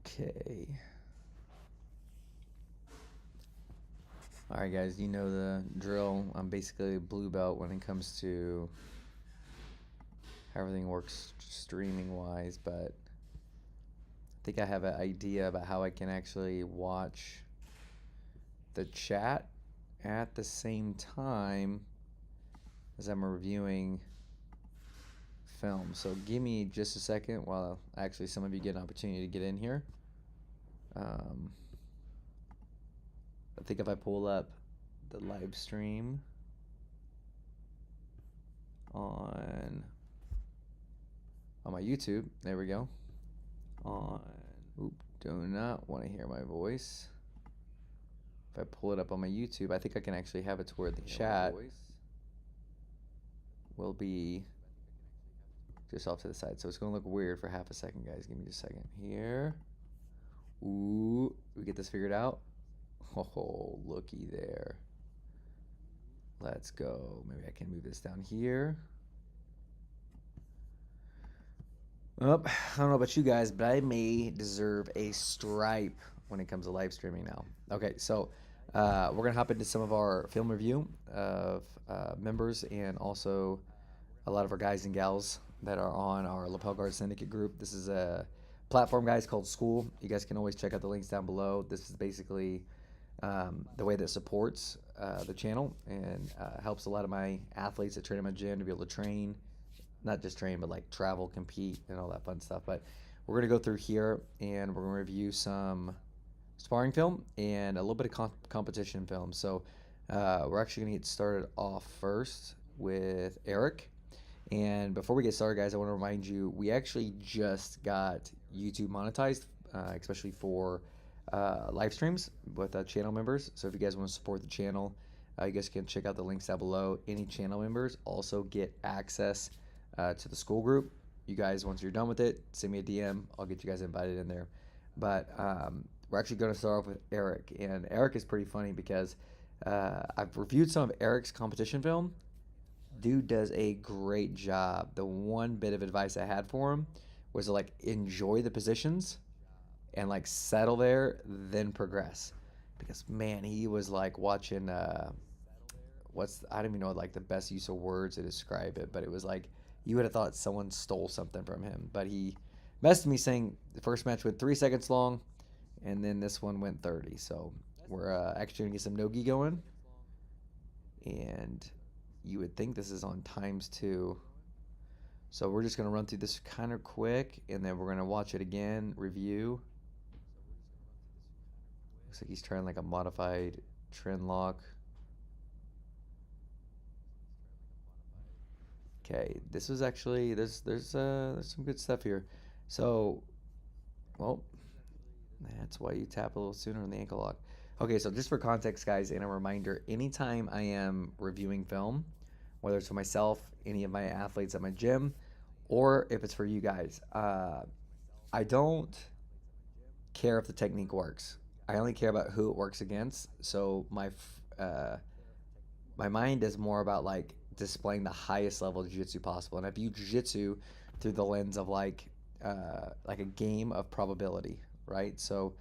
Okay. Alright guys, you know the drill. I'm basically a blue belt when it comes to how everything works streaming wise, but I think I have an idea about how I can actually watch the chat at the same time as I'm reviewing film. So give me just a second while actually some of you get an opportunity to get in here. I think if I pull up the live stream on my YouTube, there we go. Do not want to hear my voice. If I pull it up on my YouTube, I think I can actually have it to where the chat will be just off to the side. So it's going to look weird for half a second, guys. Give me just a second here. Ooh, we get this figured out. Oh, looky there. Let's go. Maybe I can move this down here. I don't know about you guys, but I may deserve a stripe when it comes to live streaming now. Okay, so we're going to hop into some of our film review of members and also a lot of our guys and gals that are on our Lapel Guard Syndicate group. This is a platform, guys, called Skool. You guys can always check out the links down below. This is basically the way that supports the channel and helps a lot of my athletes that train in my gym to be able to train. Not just train, but like travel, compete, and all that fun stuff. But we're going to go through here and we're going to review some sparring film and a little bit of competition film. So we're actually going to get started off first with Eric. And before we get started, guys, I want to remind you, we actually just got YouTube monetized, especially for live streams with channel members. So if you guys want to support the channel, you guys can check out the links down below. Any channel members also get access to the school group. You guys, once you're done with it, send me a DM. I'll get you guys invited in there. But we're actually going to start off with Eric. And Eric is pretty funny because I've reviewed some of Eric's competition film. Dude does a great job. The one bit of advice I had for him was to like enjoy the positions and like settle there, then progress. Because man, he was like watching I don't even know like the best use of words to describe it, but it was like you would have thought someone stole something from him. But he messaged me saying the first match went 3 seconds long, and then this one went 30. So we're actually gonna get some no-gi going, and you would think this is on ×2. So we're just gonna run through this kind of quick, and then we're gonna watch it again, review. Looks like he's trying like a modified trend lock. Okay, this was actually there's some good stuff here. So, well, that's why you tap a little sooner on the ankle lock. Okay, so just for context, guys, and a reminder, anytime I am reviewing film, whether it's for myself, any of my athletes at my gym, or if it's for you guys, I don't care if the technique works. I only care about who it works against. So my mind is more about like displaying the highest level of jiu-jitsu possible, and I view jiu-jitsu through the lens of like a game of probability, right? So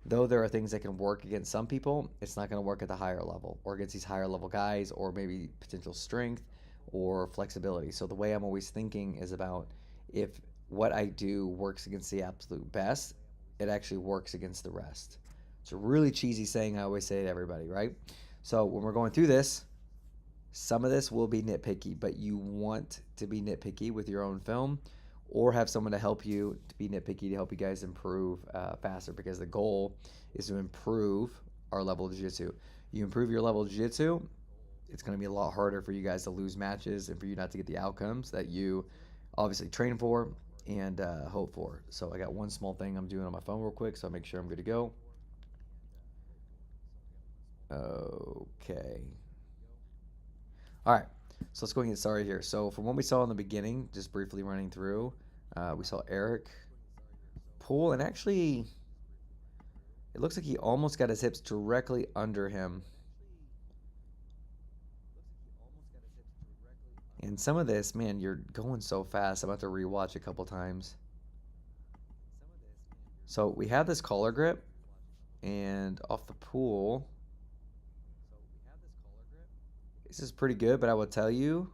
though there are things that can work against some people, it's not going to work at the higher level or against these higher level guys, or maybe potential strength or flexibility. So the way I'm always thinking is about if what I do works against the absolute best, it actually works against the rest. It's a really cheesy saying I always say to everybody, right? So when we're going through this, some of this will be nitpicky, but you want to be nitpicky with your own film or have someone to help you to be nitpicky to help you guys improve faster, because the goal is to improve our level of jiu-jitsu. You improve your level of jiu-jitsu, it's going to be a lot harder for you guys to lose matches and for you not to get the outcomes that you obviously train for and hope for. So I got one small thing I'm doing on my phone real quick, so I'll make sure I'm good to go. Okay. All right, so let's go ahead and get started here. So from what we saw in the beginning, just briefly running through, we saw Eric pull, and actually it looks like he almost got his hips directly under him. And some of this, man, you're going so fast. I'm about to rewatch a couple times. So we have this collar grip, and off the pull, this is pretty good, but I will tell you,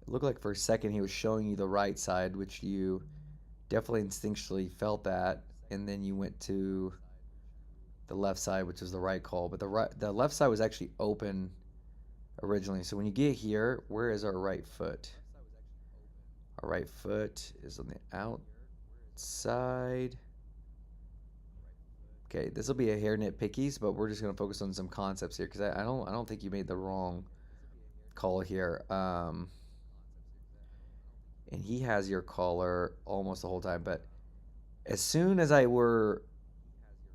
it looked like for a second he was showing you the right side, which you definitely instinctually felt that, and then you went to the left side, which was the right call. But the left side was actually open originally. So when you get here, where is our right foot? Our right foot is on the outside. Okay, this will be a hair nitpickies, but we're just gonna focus on some concepts here because I don't think you made the wrong call here. And he has your collar almost the whole time, but as soon as I were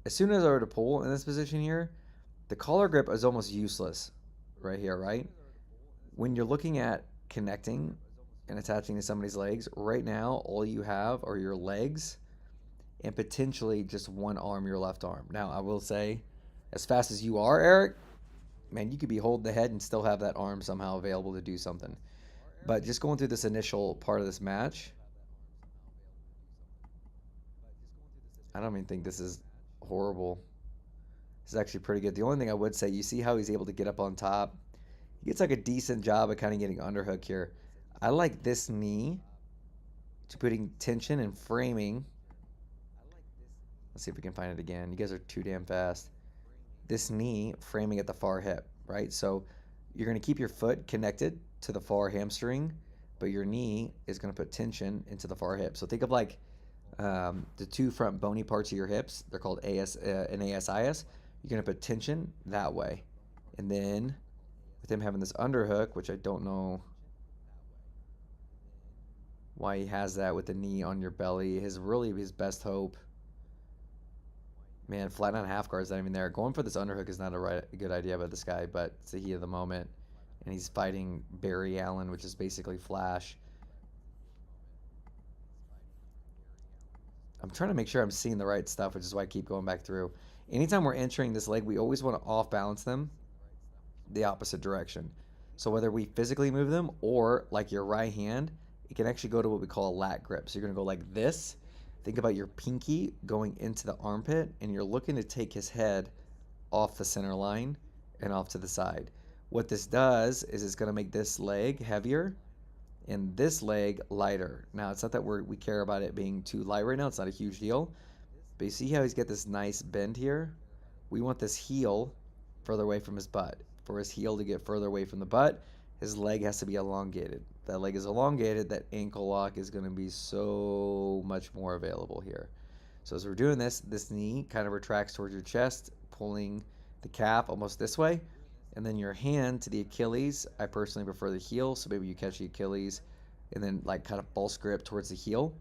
to pull in this position here, the collar grip is almost useless right here, right? When you're looking at connecting and attaching to somebody's legs, right now all you have are your legs and potentially just one arm, your left arm. Now, I will say, as fast as you are, Eric, man, you could be holding the head and still have that arm somehow available to do something. But just going through this initial part of this match, I don't even think this is horrible. This is actually pretty good. The only thing I would say, you see how he's able to get up on top? He gets like a decent job of kind of getting underhook here. I like this knee to putting tension and framing. Let's see if we can find it again. You guys are too damn fast. This knee framing at the far hip, right? So you're going to keep your foot connected to the far hamstring, but your knee is going to put tension into the far hip. So think of like the two front bony parts of your hips. They're called AS and ASIS. You're going to put tension that way. And then with him having this underhook, which I don't know why he has that with the knee on your belly, his best hope. Man, flat on half guard's not even there. Going for this underhook is not a good idea by this guy, but it's the heat of the moment. And he's fighting Barry Allen, which is basically Flash. I'm trying to make sure I'm seeing the right stuff, which is why I keep going back through. Anytime we're entering this leg, we always want to off balance them the opposite direction. So whether we physically move them or like your right hand, it can actually go to what we call a lat grip. So you're going to go like this. Think about your pinky going into the armpit, and you're looking to take his head off the center line and off to the side. What this does is it's going to make this leg heavier and this leg lighter. Now, it's not that we care about it being too light right now. It's not a huge deal. But you see how he's got this nice bend here? We want this heel further away from his butt. For his heel to get further away from the butt, his leg has to be elongated. That leg is elongated, that ankle lock is going to be so much more available here. So as we're doing this, this knee kind of retracts towards your chest, pulling the calf almost this way. And then your hand to the Achilles. I personally prefer the heel, so maybe you catch the Achilles and then like kind of false grip towards the heel.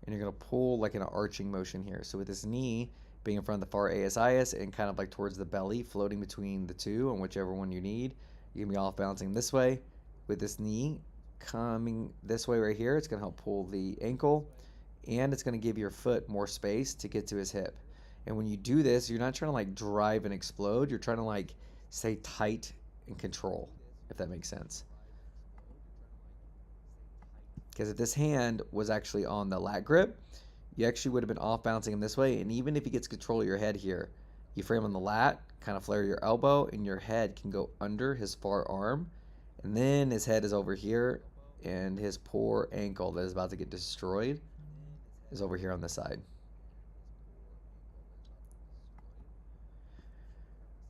And you're going to pull like an arching motion here. So with this knee being in front of the far ASIS and kind of like towards the belly, floating between the two and whichever one you need, you can be off balancing this way. With this knee coming this way right here, it's going to help pull the ankle, and it's going to give your foot more space to get to his hip. And when you do this, you're not trying to like drive and explode. You're trying to like stay tight and control, if that makes sense. Because if this hand was actually on the lat grip, you actually would have been off bouncing him this way. And even if he gets control of your head here, you frame on the lat, kind of flare your elbow, and your head can go under his far arm. And then his head is over here, and his poor ankle that is about to get destroyed is over here on the side.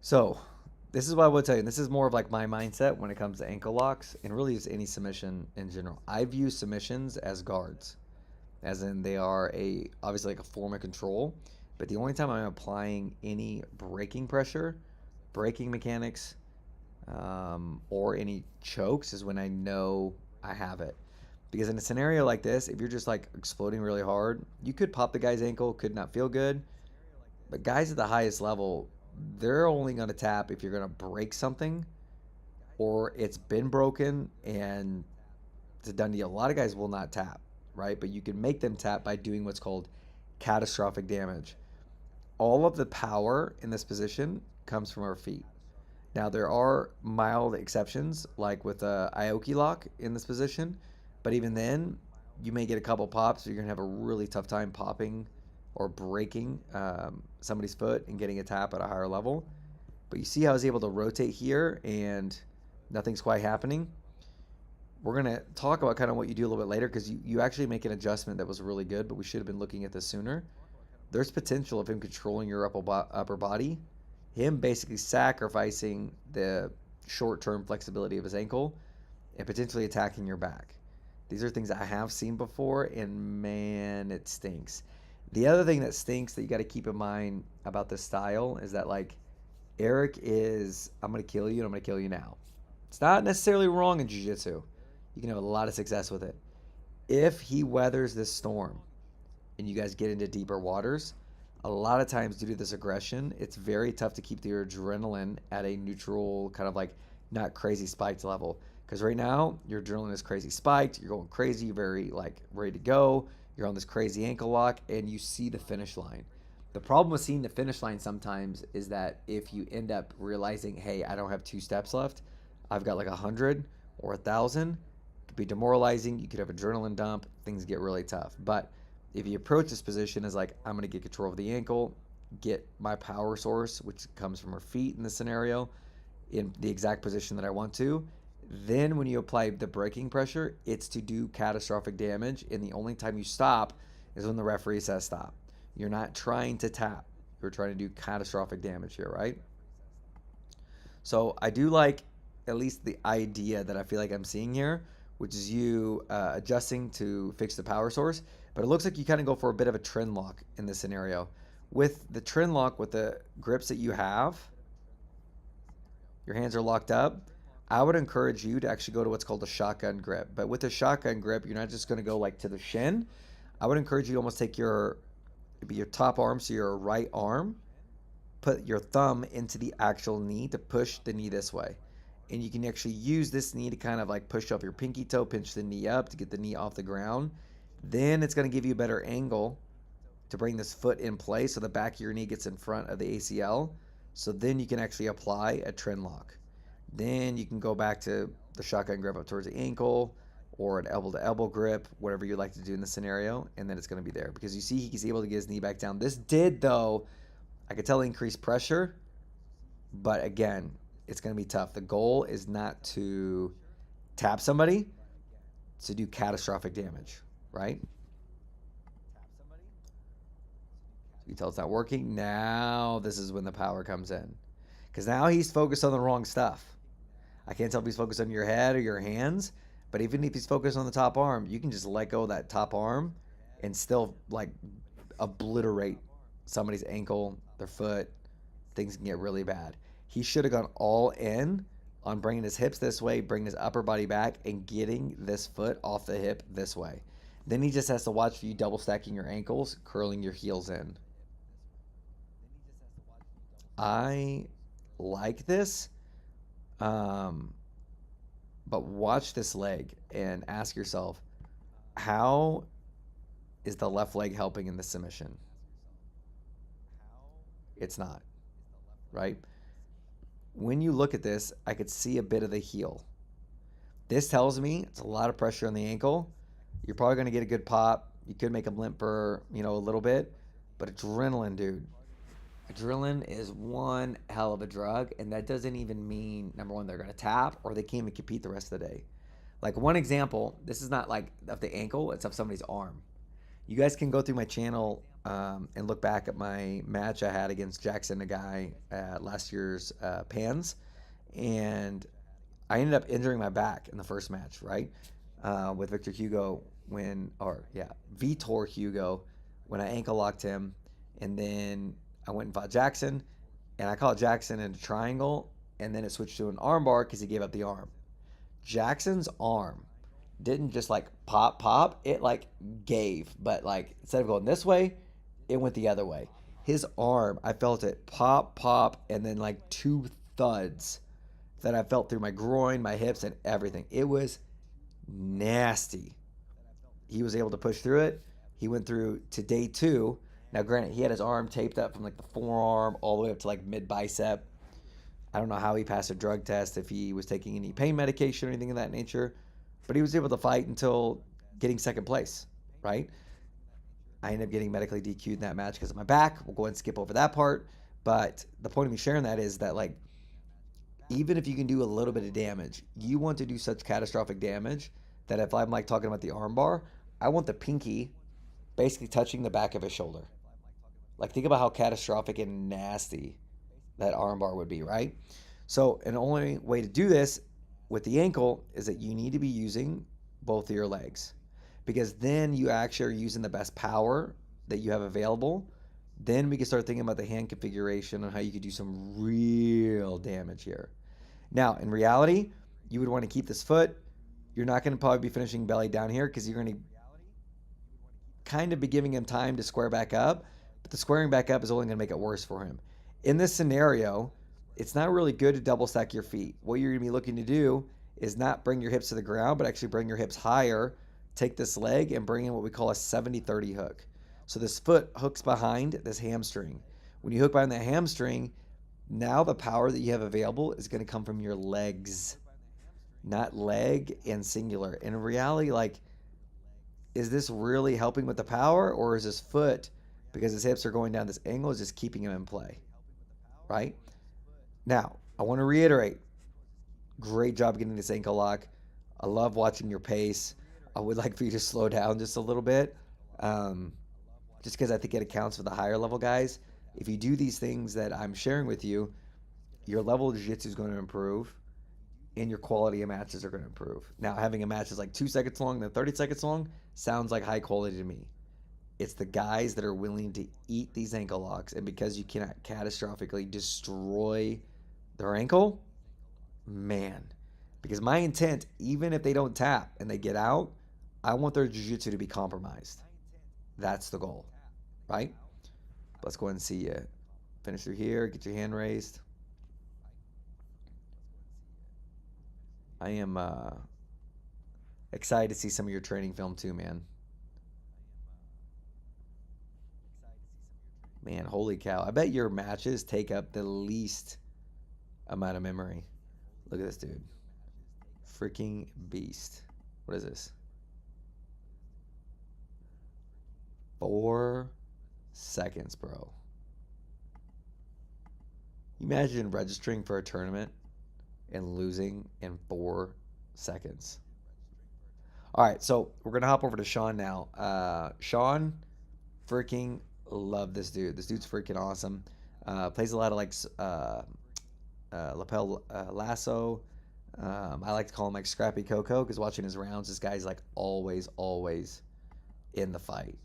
So this is what I would tell you. And this is more of like my mindset when it comes to ankle locks and really just any submission in general. I view submissions as guards, as in they are obviously like a form of control. But the only time I'm applying any braking pressure, braking mechanics, or any chokes is when I know I have it. Because in a scenario like this, if you're just like exploding really hard, you could pop the guy's ankle, could not feel good. But guys at the highest level, they're only going to tap if you're going to break something or it's been broken and it's a done deal. A lot of guys will not tap, right? But you can make them tap by doing what's called catastrophic damage. All of the power in this position comes from our feet. Now, there are mild exceptions, like with a Aoki lock in this position, but even then, you may get a couple pops, but you're gonna have a really tough time popping or breaking somebody's foot and getting a tap at a higher level. But you see how I was able to rotate here and nothing's quite happening. We're going to talk about kind of what you do a little bit later, because you actually make an adjustment that was really good, but we should have been looking at this sooner. There's potential of him controlling your upper body, him basically sacrificing the short-term flexibility of his ankle and potentially attacking your back. These are things I have seen before, and man, it stinks. The other thing that stinks that you got to keep in mind about this style is that, like, Eric is, I'm going to kill you and I'm going to kill you now. It's not necessarily wrong in Jiu Jitsu. You can have a lot of success with it. If he weathers this storm and you guys get into deeper waters, a lot of times due to this aggression, it's very tough to keep your adrenaline at a neutral, kind of like not crazy spiked level. Because right now, your adrenaline is crazy spiked. You're going crazy. You're very like ready to go. You're on this crazy ankle lock and you see the finish line. The problem with seeing the finish line sometimes is that if you end up realizing, hey, I don't have 2 steps left, I've got like 100 or 1,000, it could be demoralizing. You could have adrenaline dump. Things get really tough. But if you approach this position as like, I'm going to get control of the ankle, get my power source, which comes from her feet in this scenario, in the exact position that I want to, then when you apply the braking pressure, it's to do catastrophic damage. And the only time you stop is when the referee says stop. You're not trying to tap. You're trying to do catastrophic damage here, right? So I do like at least the idea that I feel like I'm seeing here, which is you adjusting to fix the power source. But it looks like you kind of go for a bit of a trend lock in this scenario. With the trend lock, with the grips that you have, your hands are locked up. I would encourage you to actually go to what's called a shotgun grip. But with a shotgun grip, you're not just going to go like to the shin. I would encourage you to almost take your top arm, so your right arm, put your thumb into the actual knee to push the knee this way. And you can actually use this knee to kind of like push up your pinky toe, pinch the knee up to get the knee off the ground. Then it's going to give you a better angle to bring this foot in place so the back of your knee gets in front of the ACL. So then you can actually apply a trend lock. Then you can go back to the shotgun grip up towards the ankle or an elbow-to-elbow grip, whatever you like to do in this scenario, and then it's going to be there. Because you see he's able to get his knee back down. This did, though, I could tell increased pressure, but again, it's going to be tough. The goal is not to tap somebody, it's to do catastrophic damage, right? You tell it's not working. Now this is when the power comes in. Because now he's focused on the wrong stuff. I can't tell if he's focused on your head or your hands, but even if he's focused on the top arm, you can just let go of that top arm and still like obliterate somebody's ankle, their foot. Things can get really bad. He should have gone all in on bringing his hips this way, bringing his upper body back, and getting this foot off the hip this way. Then he just has to watch for you double stacking your ankles, curling your heels in. I like this. But watch this leg and ask yourself, how is the left leg helping in this submission? It's not, right? When you look at this, I could see a bit of the heel. This tells me it's a lot of pressure on the ankle. You're probably going to get a good pop. You could make them limp for, a little bit. But adrenaline, dude. Adrenaline is one hell of a drug, and that doesn't even mean, number one, they're going to tap or they can't even compete the rest of the day. Like one example, this is not like of the ankle, it's of somebody's arm. You guys can go through my channel and look back at my match I had against Jackson, a guy at last year's Pans, and I ended up injuring my back in the first match, right? With Vitor Hugo when I ankle locked him, and then I went and fought Jackson, and I caught Jackson in a triangle, and then it switched to an arm bar because he gave up the arm. Jackson's arm didn't just like pop, it like gave, but like instead of going this way, it went the other way. His arm, I felt it pop, and then like 2 thuds that I felt through my groin, my hips, and everything. It was nasty. He was able to push through it. He went through to day 2. Now, granted, he had his arm taped up from like the forearm all the way up to like mid bicep. I don't know how he passed a drug test, if he was taking any pain medication or anything of that nature, but he was able to fight until getting second place, right? I ended up getting medically DQ'd in that match because of my back. We'll go ahead and skip over that part. But the point of me sharing that is that, like, even if you can do a little bit of damage, you want to do such catastrophic damage that if I'm like talking about the arm bar, I want the pinky basically touching the back of his shoulder. Like, think about how catastrophic and nasty that arm bar would be, right? So, an only way to do this with the ankle is that you need to be using both of your legs, because then you actually are using the best power that you have available. Then we can start thinking about the hand configuration and how you could do some real damage here. Now, in reality, you would want to keep this foot. You're not going to probably be finishing belly down here because you're going to kind of be giving him time to square back up, but the squaring back up is only going to make it worse for him. In this scenario, it's not really good to double stack your feet. What you're going to be looking to do is not bring your hips to the ground, but actually bring your hips higher, take this leg and bring in what we call a 70-30 hook. So this foot hooks behind this hamstring. When you hook behind that hamstring, now the power that you have available is going to come from your legs, not leg and singular. In reality, like, is this really helping with the power, or is this foot, because his hips are going down this angle, is just keeping him in play, right? Now, I want to reiterate, great job getting this ankle lock. I love watching your pace. I would like for you to slow down just a little bit, just because I think it accounts for the higher level guys. If you do these things that I'm sharing with you, your level of jiu-jitsu is going to improve, and your quality of matches are going to improve. Now, having a match is like 2 seconds long, then 30 seconds long, sounds like high quality to me. It's the guys that are willing to eat these ankle locks, and because you cannot catastrophically destroy their ankle, man. Because my intent, even if they don't tap and they get out, I want their jiu-jitsu to be compromised. That's the goal, right? Let's go ahead and see you finish through here. Get your hand raised. I am excited to see some of your training film too, man. Man, holy cow. I bet your matches take up the least amount of memory. Look at this dude. Freaking beast. What is this? 4 seconds, bro. You imagine registering for a tournament and losing in 4 seconds. All right, so we're going to hop over to Sean now. Sean, freaking love this dude. This dude's freaking awesome. Plays a lot of like lapel lasso. I like to call him like Scrappy Coco, because watching his rounds, this guy's like always in the fight.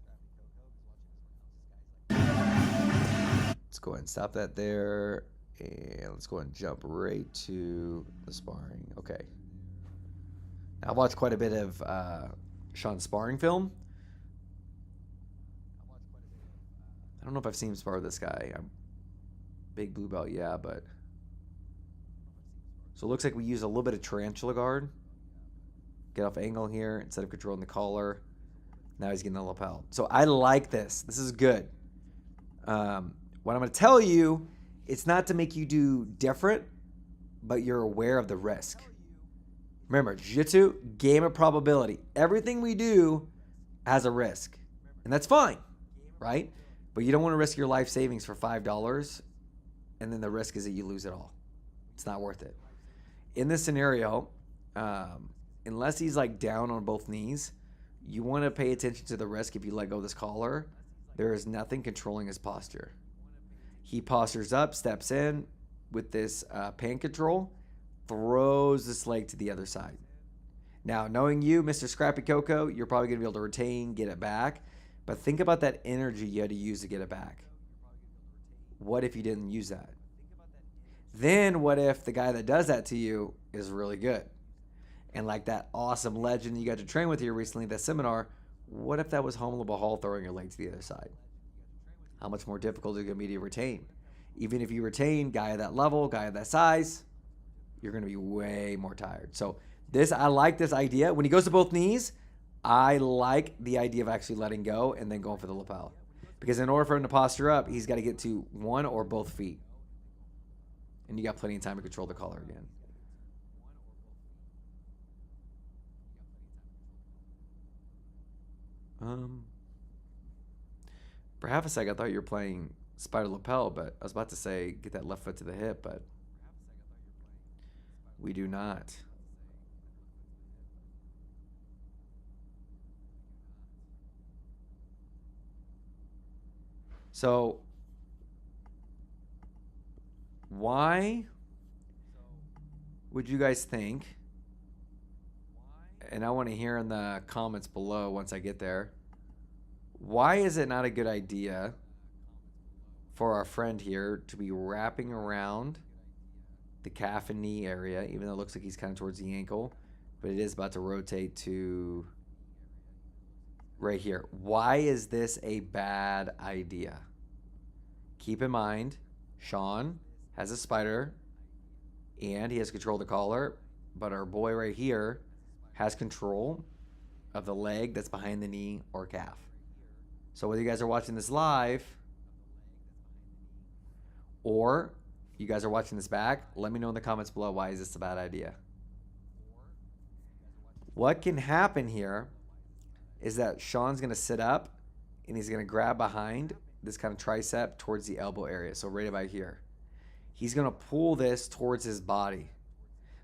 Let's go ahead and stop that there. And let's go ahead and jump right to the sparring. Okay. Now, I've watched quite a bit of Sean's sparring film. I don't know if I've seen him spar this guy. I'm big blue belt, yeah, but... So it looks like we use a little bit of tarantula guard. Get off angle here instead of controlling the collar. Now he's getting the lapel. So I like this. This is good. What I'm going to tell you, it's not to make you do different, but you're aware of the risk. Remember, jiu-jitsu, game of probability. Everything we do has a risk. And that's fine, right? But you don't want to risk your life savings for $5, and then the risk is that you lose it all. It's not worth it. In this scenario, unless he's like down on both knees, you want to pay attention to the risk. If you let go of this collar, there is nothing controlling his posture. He postures up, steps in with this pan control, throws this leg to the other side. Now, knowing you, Mr. Scrappy Coco, you're probably going to be able to retain, get it back. But think about that energy you had to use to get it back. What if you didn't use that? Then what if the guy that does that to you is really good? And like that awesome legend you got to train with here recently, that seminar, what if that was Homela Bahal throwing your leg to the other side? How much more difficult is it going to be to retain? Even if you retain, guy of that level, guy of that size, you're going to be way more tired. So I like this idea. When he goes to both knees, I like the idea of actually letting go and then going for the lapel. Because in order for him to posture up, he's got to get to one or both feet. And you got plenty of time to control the collar again. Um, for half a second, I thought you were playing spider lapel, but I was about to say get that left foot to the hip, but we do not. So why would you guys think, and I want to hear in the comments below once I get there, why is it not a good idea for our friend here to be wrapping around the calf and knee area, even though it looks like he's kind of towards the ankle, but it is about to rotate to right here? Why is this a bad idea? Keep in mind, Sean has a spider and he has control of the collar, but our boy right here has control of the leg that's behind the knee or calf. So whether you guys are watching this live or you guys are watching this back, let me know in the comments below, why is this a bad idea? What can happen here is that Sean's going to sit up and he's going to grab behind this kind of tricep towards the elbow area. So right about here. He's going to pull this towards his body.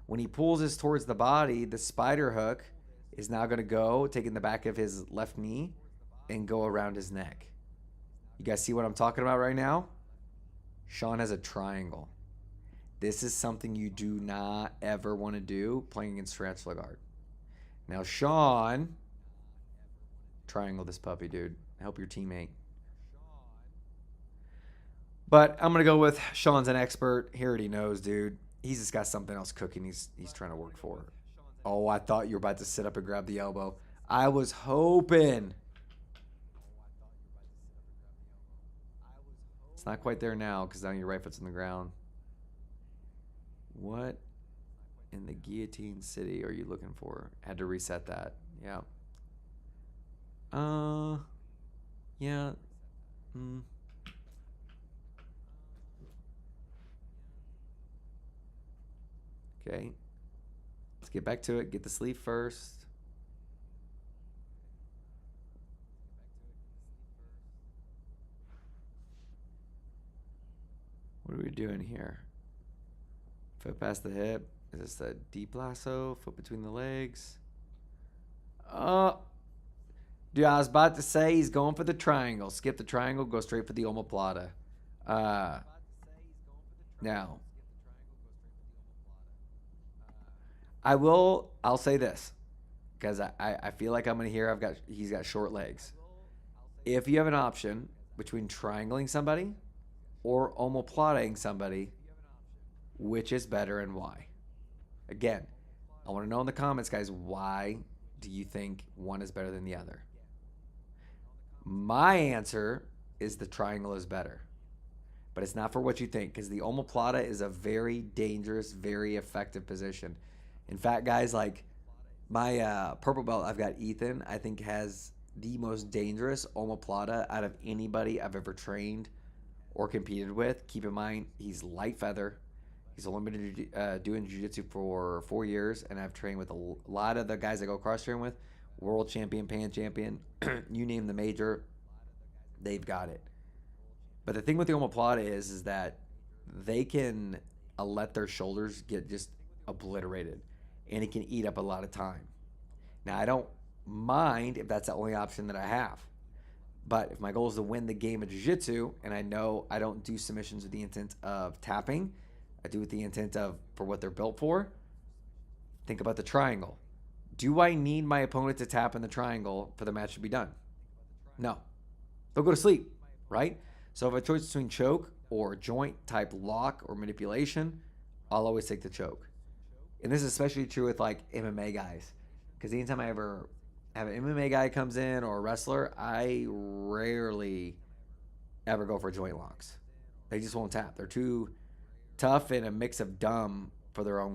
When he pulls this towards the body, the spider hook is now going to go, taking the back of his left knee and go around his neck. You guys see what I'm talking about right now? Sean has a triangle. This is something you do not ever want to do playing against tarantula guard. Now, Sean, triangle this puppy, dude. Help your teammate. But I'm going to go with Sean's an expert. He already knows, dude. He's just got something else cooking he's trying to work for. Oh, I thought you were about to sit up and grab the elbow. I was hoping. It's not quite there now because now your right foot's on the ground. What in the guillotine city are you looking for? Had to reset that. Yeah. Yeah. Okay. Let's get back to it. Get the sleeve first. What are we doing here? Foot past the hip. Is this a deep lasso? Foot between the legs. Dude, I was about to say he's going for the triangle. Skip the triangle, go straight for the omoplata. Now, I'll say this, because I feel like I'm going to hear he's got short legs. If you have an option between triangling somebody or omoplataing somebody, which is better and why? Again, I want to know in the comments, guys, why do you think one is better than the other? My answer is the triangle is better. But it's not for what you think, because the omoplata is a very dangerous, very effective position. In fact, guys, like my purple belt, I've got Ethan, I think has the most dangerous omoplata out of anybody I've ever trained or competed with. Keep in mind, he's light feather. He's only been doing Jiu Jitsu for 4 years, and I've trained with a lot of the guys I go cross train with, world champion, pan champion, you name the major, they've got it. But the thing with the omoplata is that they can let their shoulders get just obliterated, and it can eat up a lot of time. Now, I don't mind if that's the only option that I have. But if my goal is to win the game of jiu-jitsu, and I know I don't do submissions with the intent of tapping, I do with the intent of for what they're built for, think about the triangle. Do I need my opponent to tap in the triangle for the match to be done? No. They'll go to sleep, right? So if I have a choice between choke or joint type lock or manipulation, I'll always take the choke. And this is especially true with like MMA guys, because anytime I ever have an MMA guy comes in or a wrestler, I rarely ever go for joint locks. They just won't tap. They're too tough and a mix of dumb for their own